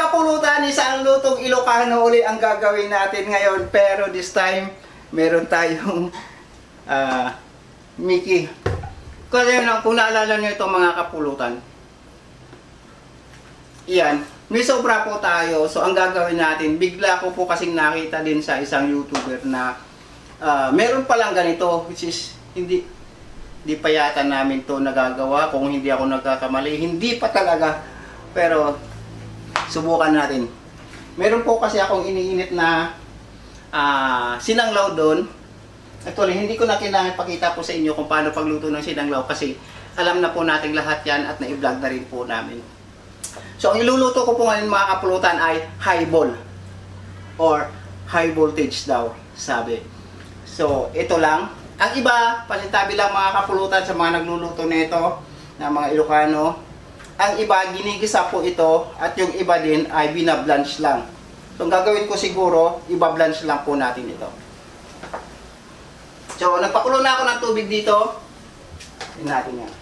kapulutan, isang lutong Ilocano uli ang gagawin natin ngayon. Pero this time, meron tayong Mickey. Kasi kung naalala nyo itong mga kapulutan, iyan, may sobra po tayo. So ang gagawin natin, bigla ko po kasing nakita din sa isang YouTuber na meron palang ganito, which is hindi pa yata namin to nagagawa. Kung hindi ako nagkakamali, hindi pa talaga. Pero subukan natin. Meron po kasi akong iniinit na sinanglaw doon. Actually, hindi ko na kailangan pakita po sa inyo kung paano pagluto ng sinanglaw kasi alam na po natin lahat yan at na-vlog na rin po namin. So, ang iluluto ko po ngayon mga kapulutan ay highball or high voltage daw, sabi. So, ito lang. Ang iba, pasintabi lang mga kapulutan sa mga nagluluto nito na mga Ilocano. Ang iba, ginigisa po ito at yung iba din ay binablanch lang. So, ang gagawin ko siguro, ibablanch lang po natin ito. So, nagpakulo na ako ng tubig dito. Tingnan natin yan.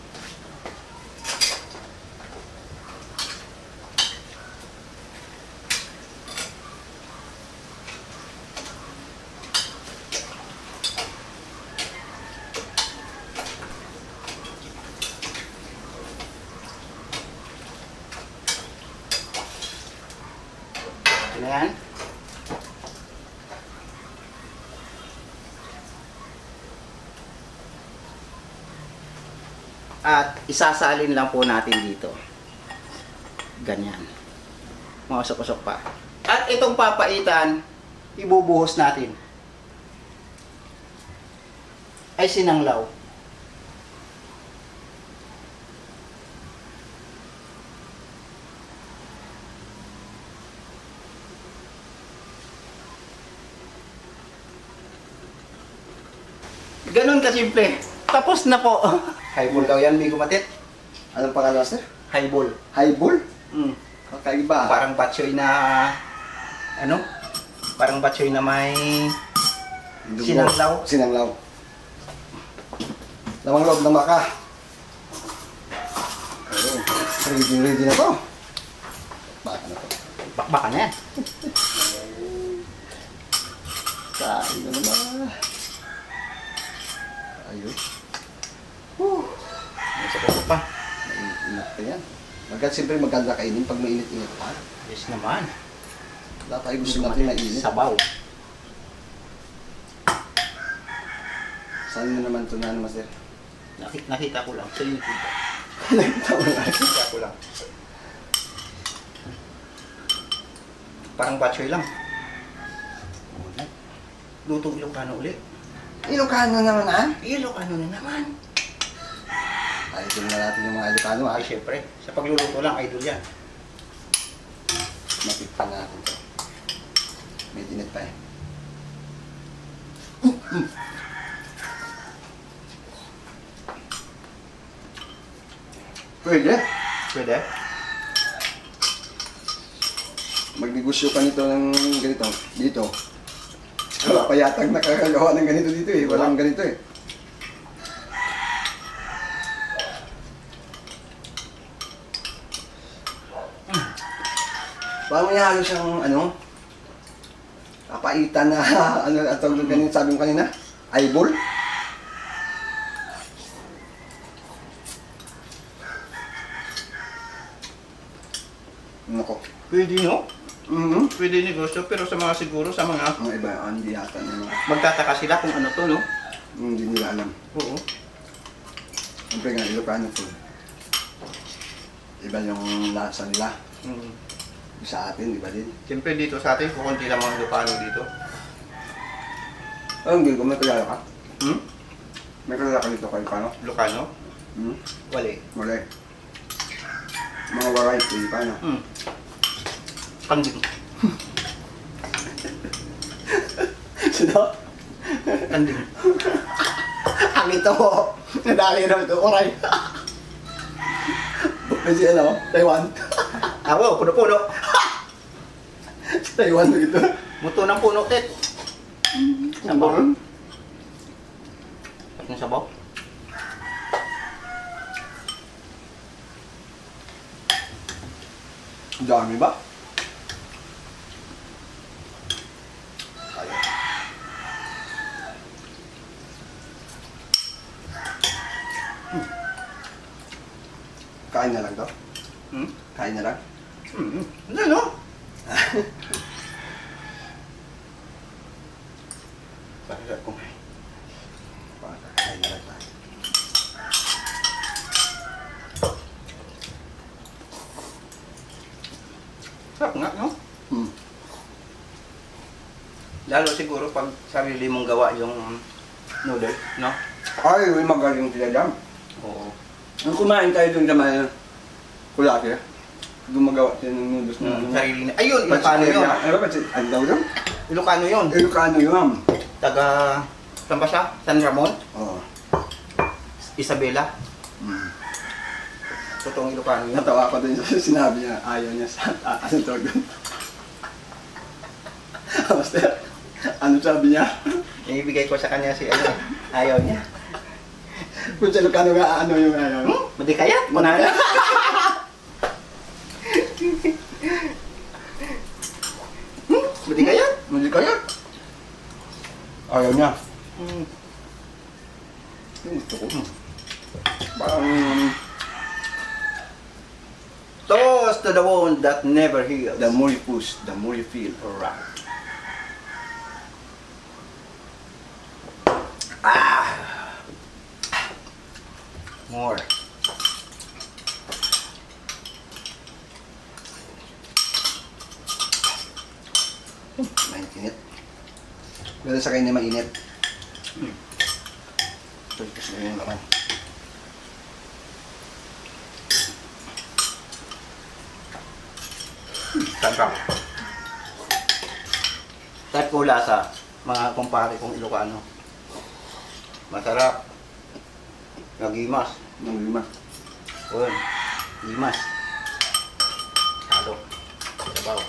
Ayan. At isasalin lang po natin dito. Ganyan. Mausok-usok pa. At itong papaitan, ibubuhos natin. Ay sinanglaw. Ganun kasimple. Tapos na po. Highball daw yan, Migo Matit. Anong pangalan, sir? Highball. Highball? Mm. Kakaiba. Parang batchoy na ano? Parang batchoy na may sinanglaw. Sinanglaw. Lamang loob ng baka. Ready na to. Baka na to. Bakbaka na yan. Kain na naman. Ayun. May sabaw pa. Mainit pa yan. Siyempre maganda kainin pag mainit-init pa. Yes naman. Wala tayo gusto natin mainit. Sabaw. Saan mo naman ito na ano, master? Nakita ko lang sa YouTube. Nakita mo lang. Nakita ko lang. Parang batchoy lang. Lutong Ilocano ulit. Ilocano naman, ha? Ilocano na naman. Idol na natin yung mga Ilocano, ha? Ay, syempre. Sa pagluluto lang, idol yan. Matikpan natin ito. May dinit pa eh. Pwede. Pwede? Magnegosyo ka nito ng ganito. Dito. Wala pa yatang nakakagawa ng ganito dito eh. Walang ganito eh. Paano mo ihalo siyang ano? Kapaitan na ano at tawag ganito sabi mo kanina? Eyeball? Nako. Pwede, no? Pwede negosyo, pero sa mga siguro, sa mga Mga iba, hindi yata na mga magtataka sila kung ano to, no? hindi nila alam. Oo. Siyempre nga, Ilocano food. Iba yung lasa nila. Sa atin, iba din. Siyempre dito sa atin, kukunti lang mga Ilocano dito. Hindi ko, may kilala ka? Hmm? May kilala ka dito kay Ilocano? Ilocano? Wali. Wala eh. Mga variety, Ilocano. Kanding. Sino? Kanding. Ang ito mo! Nadali na ito, oray! Kasi ano, Taiwan. Ako, puno-puno. Taiwan dito. Muto ng puno, tet. Sabaw. At ng sabaw. Dami ba? Kain na lang to? Hmm? Kain na lang? Ano, no? Sarap ko. Kain na lang tayo. Sarap nga, no? Hmm. Lalo siguro pag sarili mong gawa yung noodle, no? Ay, may magaling sila dyan. Oo. Nung kumain tayo dun sa may kulaki, gumagawa sila ng noodles na ano. Sarili na. Ayun, Ilocano yun. Ano ba? Ano daw yun? Ilocano yun. Ilocano yun. Taga, saan ba siya? San Ramon? Oo. Isabela. Hmm. Totoong Ilocano yun. Natawa ko dun sa sinabi niya, ayaw niya sa ano tawag doon. Basta, ano sabi niya? Ibigay ko sa kanya si ano, ayaw niya. Kung sa Ilocano nga, ano yung ayaw? Madi kaya? Punana. Madi kaya? Hindi kaya. Ayaw niya. Yung gusto ko. Parang, Toast to the wound that never heals. the more you push, the more you feel. Alright. Ah! More. Mainit. Pero sa kayo na mainit. Ito gusto nyo yung laman. Sarap. Sarap ko lasa, mga kumpare kong Ilocano. Masarap. Nagimas. Nang lima. Uy, gimas. Halo. Sabaw.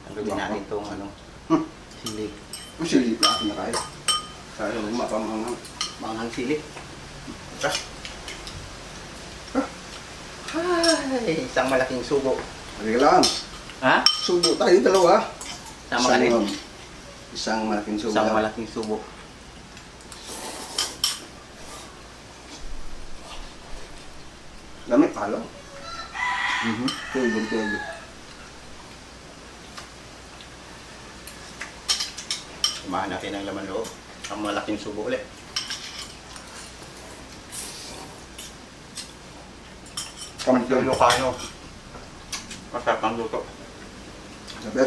Ang natin itong ano, sili. Ang sili pa ako na kayo. Kaya yung mapamangang. Manghang sili. Tras. Ay, isang malaking subo. Halika lang. Ha? Subo tayo dalawa. Sama ka rin. Isang malaking subo. Isang malaking subo. Lamig palo. Tulog. Samahan natin ang laman loob. Ang malaking subo ulit. Kamusta? Yung Ilocano. Masarap ang luto. Sabi.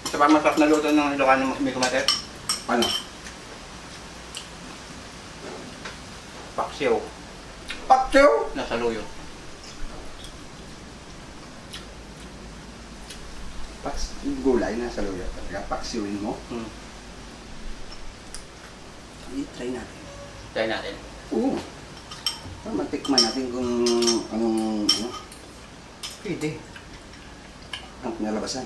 Ito ba masarap na luto ng Ilocano may kumatet? Ano? Paksiw. Pakyo! Nasa luyo. Gulay na sa luya talaga. Paksiwin mo. I-try natin. Try natin. Oo. Matikman natin kung anong ano, Pwede. ang pinalabasan.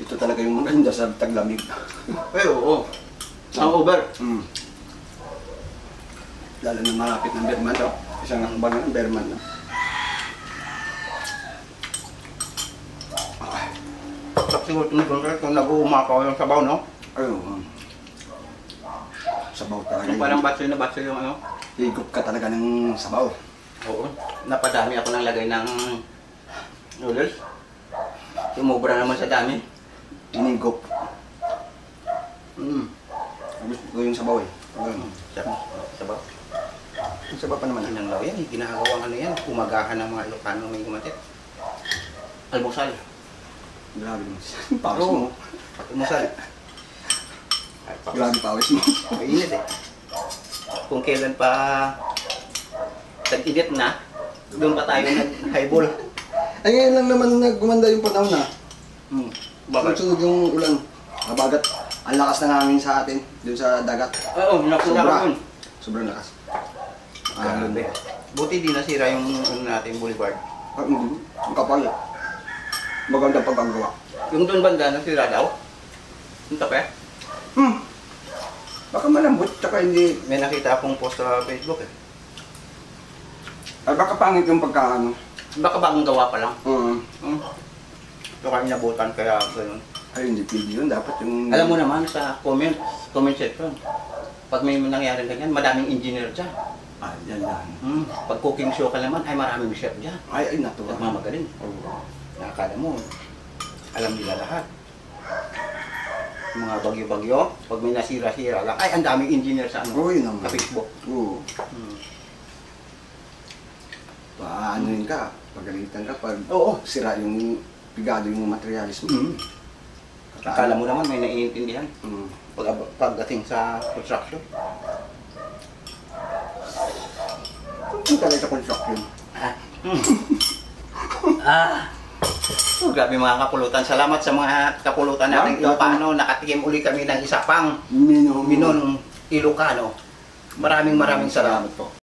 Ito talaga yung maganda sa taglamig. Ay, oo. Ang over. Lalo na malapit ng Berman daw. Isang nakabang ng Berman na. Tapos siguro kung nag-uumapaw yung sabaw, no? Ayun. Sabaw talaga. Yung parang batso yung ano? Higop ka talaga ng sabaw. Oo. Napadami ako ng lagay ng noodles. Tumubra naman sa dami. Hinigop. Gusto ko yung sabaw eh. Ayun. Sabaw. Yung sabaw pa naman. Inang law yan. Ginagawang ano yan. Umagahan ng mga Ilocano may gumatit. Almusal. Grabe naman. Pawis mo. Almusal. Grabe pawis mo. Mainit eh. Kung kailan pa tag-init na, doon pa tayo nag-highball. Ay ngayon lang naman gumanda yung panahon na. Bakit? Sunod yung ulan. Mabagat. Ang lakas ng hangin sa atin. Doon sa dagat. Oo, nakuha Sobra. ko yun. Sobrang lakas. Grabe. Buti di nasira yung ano natin, boulevard. Hindi. Ang kapal eh. Maganda pagkagawa. Yung doon banda, nasira daw. Yung tape. Baka malambot, tsaka hindi. May nakita akong post sa Facebook eh. Ay baka pangit yung pagkaano. Baka bagong gawa pa lang. Baka inabutan kaya gano'n. Ay, hindi pwede yun. Dapat yung... Alam mo naman sa comment section, pag may nangyari ganyan, madaming engineer dyan. Ah, yan yan. Pag cooking show ka naman, ay maraming chef dyan. Ay, natuwa. Nagmamagaling. Oo. Nakakala mo, alam nila lahat. Yung mga bagyo-bagyo, pag may nasira-sira lang, ay ang daming engineer sa ano, Oo, yun naman. sa Facebook. Oo. Paanoin ka, pagalitan ka, pag Oo. sira yung pigado yung materialis mo. Akala mo naman may naiintindihan Mm. pagdating sa construction. Yung talaga sa construction. Grabe mga kapulutan. Salamat sa mga kapulutan nating Ilocano. Nakatikim uli kami ng isa pang Minon. Minon Ilocano. Maraming salamat po.